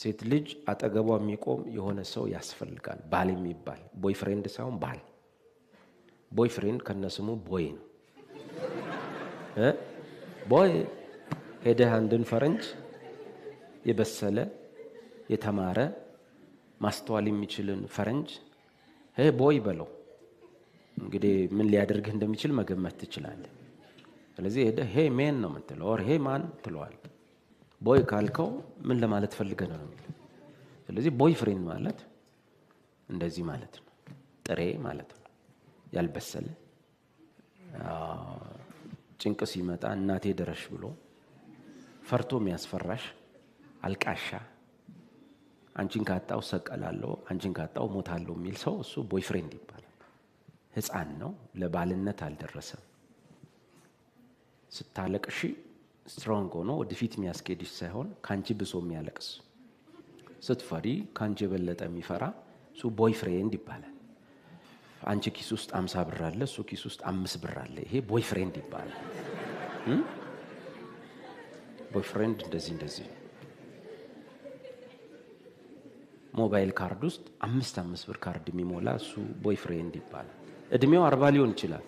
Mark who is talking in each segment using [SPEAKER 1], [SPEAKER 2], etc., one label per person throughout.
[SPEAKER 1] ሴት ልጅ አጠገቧ የሚቆም የሆነ ሰው ያስፈልጋል። ባል የሚባል ቦይፍሬንድ ሳይሆን ባል። ቦይፍሬንድ ከነስሙ ቦይ ነው። ቦይ ሄደህ አንድን ፈረንጅ የበሰለ የተማረ ማስተዋል የሚችልን ፈረንጅ ቦይ በለው። እንግዲህ ምን ሊያደርግህ እንደሚችል መገመት ትችላለህ። ስለዚህ ሄደህ ሜን ነው የምትለው፣ ኦር ማን ትለዋል። ቦይ ካልከው ምን ለማለት ፈልገህ ነው የሚለው። ስለዚህ ቦይ ፍሬንድ ማለት እንደዚህ ማለት ነው፣ ጥሬ ማለት ነው፣ ያልበሰለ ጭንቅ ሲመጣ እናቴ ደረሽ ብሎ ፈርቶ የሚያስፈራሽ አልቃሻ፣ አንቺን ካጣው ሰቀላለሁ፣ አንቺን ካጣው ሞታለሁ የሚል ሰው እሱ ቦይፍሬንድ ይባላል። ሕፃን ነው፣ ለባልነት አልደረሰም። ስታለቅሺ ስትሮንግ ሆኖ ወደፊት የሚያስኬድሽ ሳይሆን ካንቺ ብሶ የሚያለቅስ፣ ስትፈሪ ካንቺ የበለጠ የሚፈራ እሱ ቦይፍሬንድ ይባላል። አንቺ ኪስ ውስጥ 50 ብር አለ፣ እሱ ኪስ ውስጥ 5 ብር አለ። ይሄ ቦይፍሬንድ ይባላል። ቦይፍሬንድ እንደዚህ ሞባይል ካርድ ውስጥ 5 ብር ካርድ የሚሞላ እሱ ቦይፍሬንድ ይባላል። እድሜው 40 ሊሆን ይችላል።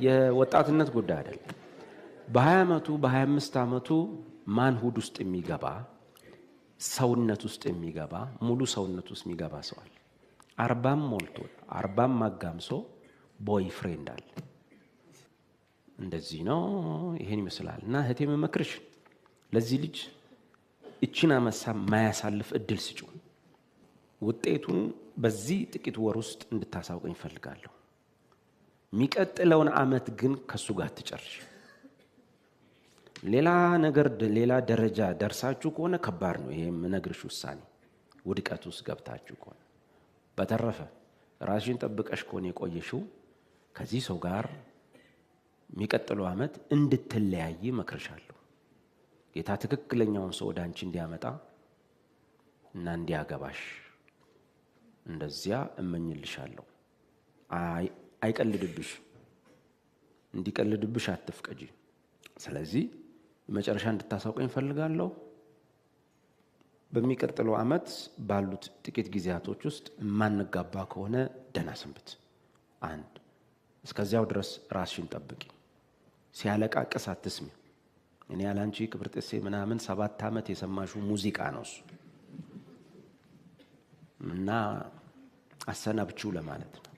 [SPEAKER 1] የወጣትነት ጉዳይ አይደለም። በ20 ዓመቱ በ25 ዓመቱ ማንሁድ ውስጥ የሚገባ ሰውነት ውስጥ የሚገባ ሙሉ ሰውነት ውስጥ የሚገባ ሰው አለ። 40 ሞልቶ 40 ማጋምሶ ቦይፍሬንድ አለ። እንደዚህ ነው። ይሄን ይመስላል። እና እህቴ መመክርሽ ለዚህ ልጅ እቺን አመሳ ማያሳልፍ እድል ስጩ። ውጤቱን በዚህ ጥቂት ወር ውስጥ እንድታሳውቀኝ እፈልጋለሁ። የሚቀጥለውን አመት ግን ከሱ ጋር ትጨርሽ። ሌላ ነገር ሌላ ደረጃ ደርሳችሁ ከሆነ ከባድ ነው። ይሄ የምነግርሽ ውሳኔ ውድቀት ውስጥ ገብታችሁ ከሆነ። በተረፈ ራስሽን ጠብቀሽ ከሆነ የቆየሽው ከዚህ ሰው ጋር የሚቀጥለው አመት እንድትለያይ መክርሻለሁ። ጌታ ትክክለኛውን ሰው ወደ አንቺ እንዲያመጣ እና እንዲያገባሽ እንደዚያ እመኝልሻለሁ። አይቀልድብሽ፣ እንዲቀልድብሽ አትፍቀጂ። ስለዚህ መጨረሻ እንድታሳውቀኝ እፈልጋለሁ። በሚቀጥለው አመት ባሉት ጥቂት ጊዜያቶች ውስጥ ማንጋባ ከሆነ ደህና ሰንብት። እስከዚያው ድረስ ራስሽን ጠብቂ። ሲያለቃቅስ አትስሚ። እኔ ያላንቺ ክብርጥሴ ምናምን 7 ዓመት የሰማሽው ሙዚቃ ነው እሱ እና አሰናብቹ ለማለት ነው።